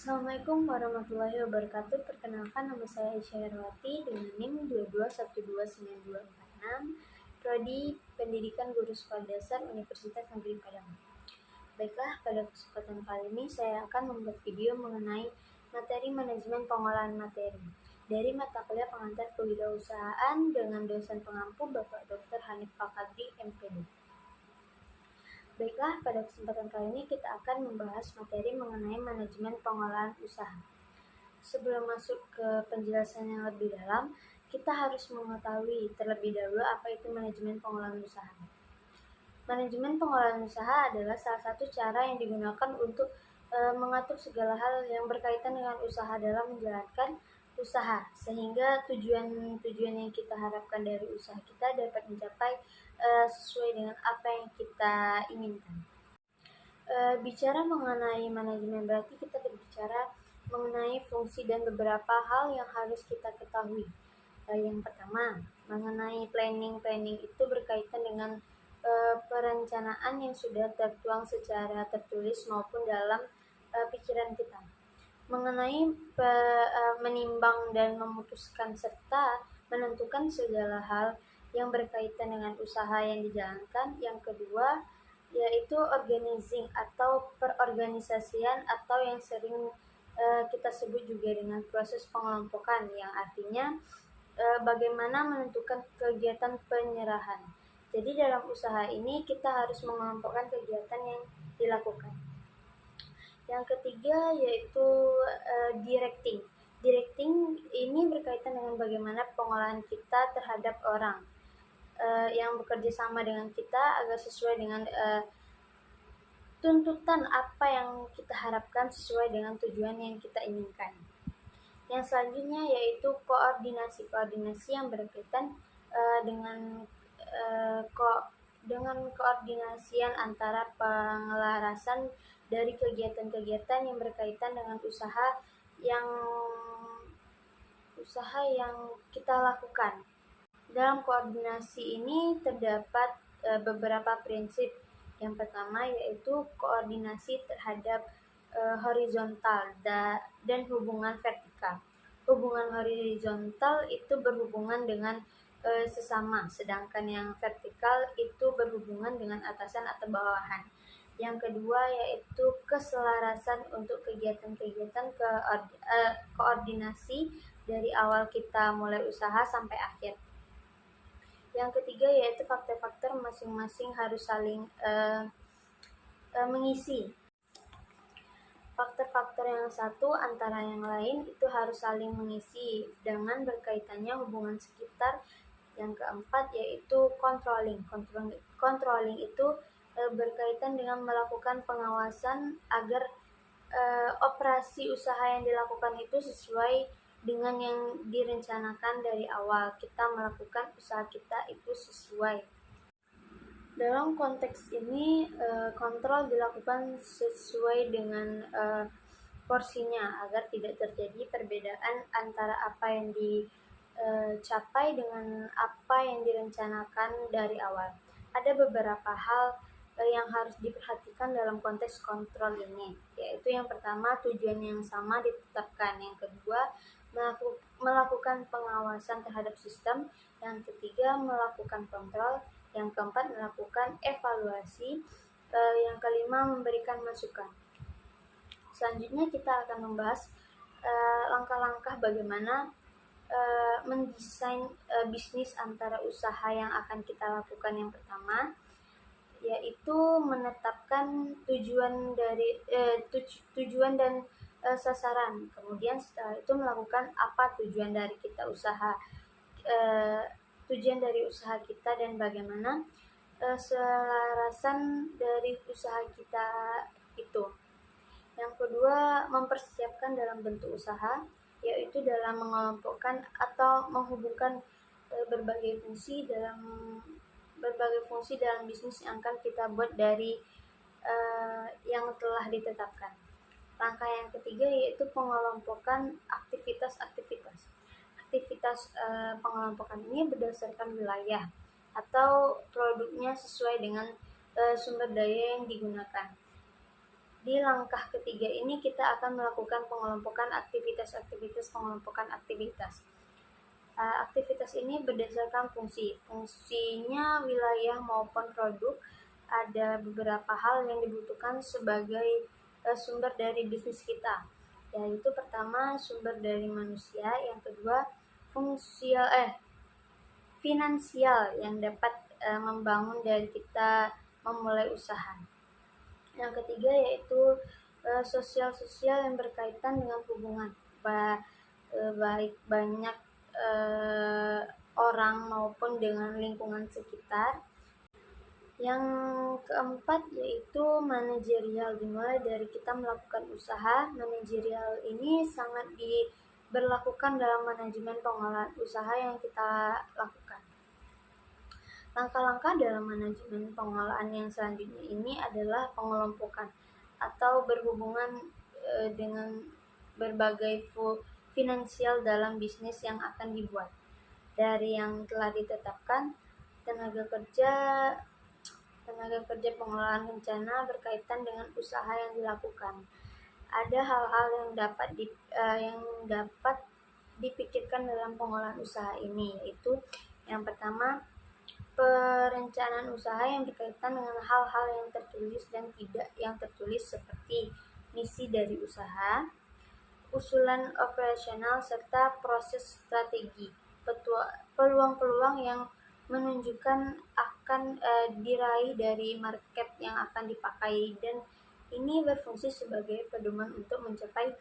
Assalamualaikum warahmatullahi wabarakatuh. Perkenalkan, nama saya Aisyah Herwati dengan NIM 22129246, Prodi Pendidikan Guru Sekolah Dasar Universitas Negeri Padang. Baiklah, pada kesempatan kali ini saya akan membuat video mengenai materi manajemen pengolahan materi dari mata kuliah pengantar kewirausahaan dengan dosen pengampu Bapak Dr. Hanif Fakadri, MPD. Baiklah, pada kesempatan kali ini kita akan membahas materi mengenai manajemen pengolahan usaha. Sebelum masuk ke penjelasan yang lebih dalam, kita harus mengetahui terlebih dahulu apa itu manajemen pengolahan usaha. Manajemen pengolahan usaha adalah salah satu cara yang digunakan untuk mengatur segala hal yang berkaitan dengan usaha dalam menjalankan usaha, sehingga tujuan yang kita harapkan dari usaha kita dapat mencapai sesuai dengan apa yang kita inginkan. Bicara mengenai manajemen berarti kita berbicara mengenai fungsi dan beberapa hal yang harus kita ketahui. Yang pertama, mengenai planning itu berkaitan dengan perencanaan yang sudah tertuang secara tertulis maupun dalam pikiran kita. Mengenai menimbang dan memutuskan serta menentukan segala hal yang berkaitan dengan usaha yang dijalankan. Yang kedua, yaitu organizing atau perorganisasian atau yang sering kita sebut juga dengan proses pengelompokan, yang artinya bagaimana menentukan kegiatan penyerahan. Jadi dalam usaha ini kita harus mengelompokkan kegiatan yang dilakukan. Yang ketiga yaitu directing. Directing ini berkaitan dengan bagaimana pengolahan kita terhadap orang yang bekerja sama dengan kita agar sesuai dengan tuntutan apa yang kita harapkan sesuai dengan tujuan yang kita inginkan. Yang selanjutnya yaitu koordinasi yang berkaitan dengan koordinasian antara pengelarasan dari kegiatan-kegiatan yang berkaitan dengan usaha yang kita lakukan. Dalam koordinasi ini terdapat beberapa prinsip. Yang pertama yaitu koordinasi terhadap horizontal dan hubungan vertikal. Hubungan horizontal itu berhubungan dengan sesama, sedangkan yang vertikal itu berhubungan dengan atasan atau bawahan. Yang kedua yaitu keselarasan untuk kegiatan-kegiatan koordinasi dari awal kita mulai usaha sampai akhir. Yang ketiga yaitu faktor-faktor masing-masing harus saling mengisi. Faktor-faktor yang satu antara yang lain itu harus saling mengisi dengan berkaitannya hubungan sekitar. Yang keempat yaitu controlling. Controlling itu berkaitan dengan melakukan pengawasan agar operasi usaha yang dilakukan itu sesuai dengan yang direncanakan dari awal. Kita melakukan usaha kita itu sesuai. Dalam konteks ini, kontrol dilakukan sesuai dengan porsinya agar tidak terjadi perbedaan antara apa yang dicapai dengan apa yang direncanakan dari awal. Ada beberapa hal yang harus diperhatikan dalam konteks kontrol ini, yaitu yang pertama, tujuan yang sama ditetapkan. Yang kedua, melakukan pengawasan terhadap sistem. Yang ketiga, melakukan kontrol. Yang keempat, melakukan evaluasi. Yang kelima, memberikan masukan. Selanjutnya kita akan membahas langkah-langkah bagaimana mendesain bisnis antara usaha yang akan kita lakukan. Yang pertama yaitu menetapkan tujuan dan sasaran. Kemudian setelah itu melakukan apa tujuan dari kita tujuan dari usaha kita dan bagaimana selarasan dari usaha kita itu. Yang kedua, mempersiapkan dalam bentuk usaha, yaitu dalam mengelompokkan atau menghubungkan berbagai fungsi dalam bisnis yang akan kita buat dari yang telah ditetapkan. Langkah yang ketiga yaitu pengelompokan aktivitas pengelompokan ini berdasarkan wilayah atau produknya sesuai dengan sumber daya yang digunakan. Di langkah ketiga ini kita akan melakukan pengelompokan aktivitas. Aktivitas ini berdasarkan fungsinya, wilayah maupun produk. Ada beberapa hal yang dibutuhkan sebagai sumber dari bisnis kita, yaitu pertama sumber dari manusia, yang kedua finansial yang dapat membangun dari kita memulai usaha. Yang ketiga yaitu sosial yang berkaitan dengan hubungan baik banyak orang maupun dengan lingkungan sekitar. Yang keempat yaitu manajerial, dimulai dari kita melakukan usaha. Manajerial ini sangat diberlakukan dalam manajemen pengolahan usaha yang kita lakukan. Langkah-langkah dalam manajemen pengolahan yang selanjutnya ini adalah pengelompokan atau berhubungan dengan berbagai finansial dalam bisnis yang akan dibuat. Dari yang telah ditetapkan, tenaga kerja pengolahan rencana berkaitan dengan usaha yang dilakukan. Ada hal-hal yang dapat dipikirkan dalam pengolahan usaha ini, yaitu yang pertama, perencanaan usaha yang berkaitan dengan hal-hal yang tertulis dan tidak yang tertulis, seperti misi dari usaha, usulan operasional, serta proses strategi, peluang-peluang yang menunjukkan akan diraih dari market yang akan dipakai, dan ini berfungsi sebagai pedoman untuk mencapai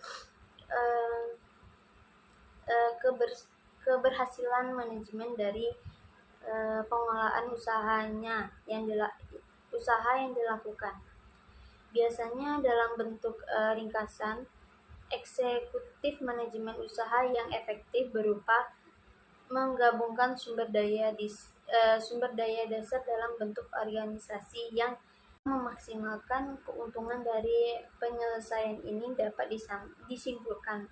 keberhasilan manajemen dari pengolahan usaha yang dilakukan. Biasanya dalam bentuk ringkasan, eksekutif manajemen usaha yang efektif berupa menggabungkan sumber daya dasar dalam bentuk organisasi yang memaksimalkan keuntungan. Dari penyelesaian ini dapat disimpulkan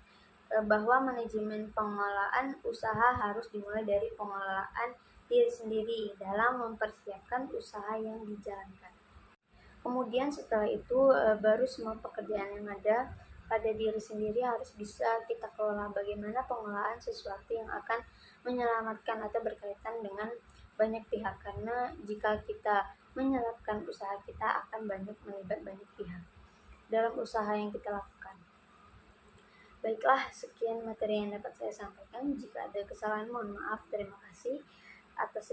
bahwa manajemen pengolahan usaha harus dimulai dari pengelolaan diri sendiri dalam mempersiapkan usaha yang dijalankan. Kemudian setelah itu baru semua pekerjaan yang ada pada diri sendiri harus bisa kita kelola. Bagaimana pengolahan sesuatu yang akan menyelamatkan atau berkaitan dengan banyak pihak, karena jika kita menyelamatkan usaha kita akan melibat banyak pihak dalam usaha yang kita lakukan. Baiklah, sekian materi yang dapat saya sampaikan. Jika ada kesalahan, mohon maaf. Terima kasih atas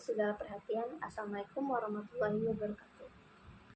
segala perhatian. Assalamualaikum warahmatullahi wabarakatuh.